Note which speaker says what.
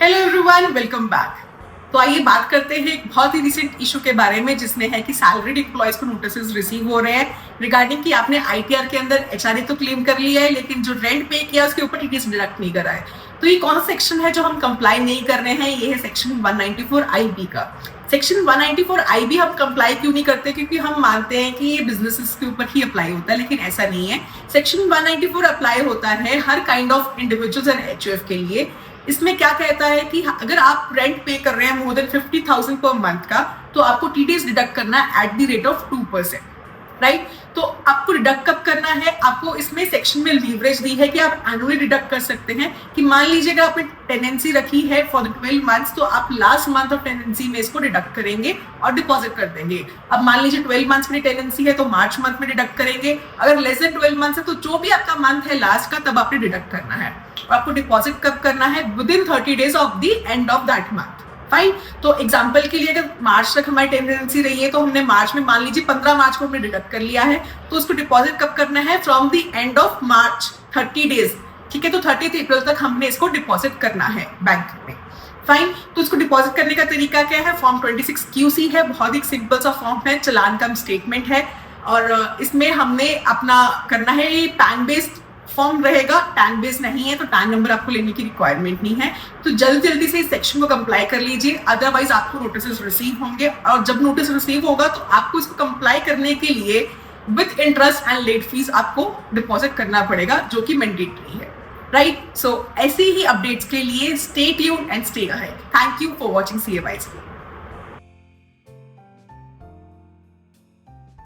Speaker 1: Hello everyone, welcome back. तो आइए बात करते हैं एक बहुत ही रिसेंट इशू के बारे में, जिसमें है कि सैलरीड एम्प्लॉयज को नोटिस रिसीव हो रहे हैं रिगार्डिंग कि आपने आईटीआर के अंदर एचआरए तो क्लेम कर लिया है, लेकिन जो रेंट पे किया उसके ऊपर टीडीएस डिडक्ट नहीं करा है। तो ये कौन सा सेक्शन है जो हम कंप्लाई नहीं कर रहे हैं? ये है सेक्शन 194 IB का। सेक्शन 194 IB हम कंप्लाई क्यों नहीं करते? क्योंकि हम मानते हैं कि ये बिजनेसेस के ऊपर ही अप्लाई होता है, लेकिन ऐसा नहीं है। सेक्शन 194 अप्लाई होता है हर kind of individuals and HUF के लिए। इसमें क्या कहता है कि अगर आप रेंट पे कर रहे हैं मोर देन 50,000 पर मंथ का, तो आपको टीडीएस डिडक्ट करना है at the rate of 2%, right? तो आपको डिडक्ट कब करना है? आपको इसमें सेक्शन में लीवरेज दी है कि आप एनुअली डिडक्ट कर सकते हैं। कि मान लीजिए अगर आपने टेनेंसी रखी है फॉर द 12 मंथ्स, तो आप लास्ट मंथ ऑफ टेनेंसी में इसको डिडक्ट करेंगे और डिपॉजिट कर देंगे। अब मान लीजिए 12 मंथ्स में टेनेंसी है तो मार्च मंथ में डिडक्ट करेंगे। अगर लेस देन 12 मंथ्स है तो जो भी आपका मंथ है लास्ट का, तब आपने डिडक्ट करना है। और आपको डिपॉजिट कब करना है? With in 30 days of the end of that month. Fine. तो एग्जाम्पल के लिए अगर मार्च तक हमारी टेंडेंसी रही है, तो हमने मार्च में मान लीजिए 15 मार्च को हमने डिडक्ट कर लिया है, तो उसको डिपॉजिट कब करना है? From the end of March, 30 days. ठीक है, तो 30 अप्रैल तक हमने इसको डिपॉजिट करना है बैंक में। फाइन। तो इसको डिपॉजिट करने का तरीका क्या है? फॉर्म 26 QC है, बहुत ही सिंपल सा फॉर्म है, चालान कम स्टेटमेंट है। और इसमें हमने अपना करना है, ये पैन बेस्ड फॉर्म रहेगा, टैन बेस नहीं है, तो टैन नंबर आपको लेने की रिक्वायरमेंट नहीं है। तो जल्दी जल्दी से इस सेक्शन को कंप्लाई कर लीजिए, अदरवाइज आपको नोटिस रिसीव होंगे। और जब नोटिस रिसीव होगा तो आपको इसको कंप्लाई करने के लिए with interest and let fees आपको डिपॉजिट करना पड़ेगा, जो कि मैंडेटरी है, राइट? सो ऐसे ही अपडेट्स के लिए stay tuned and stay ahead. Thank you for watching CA Wise।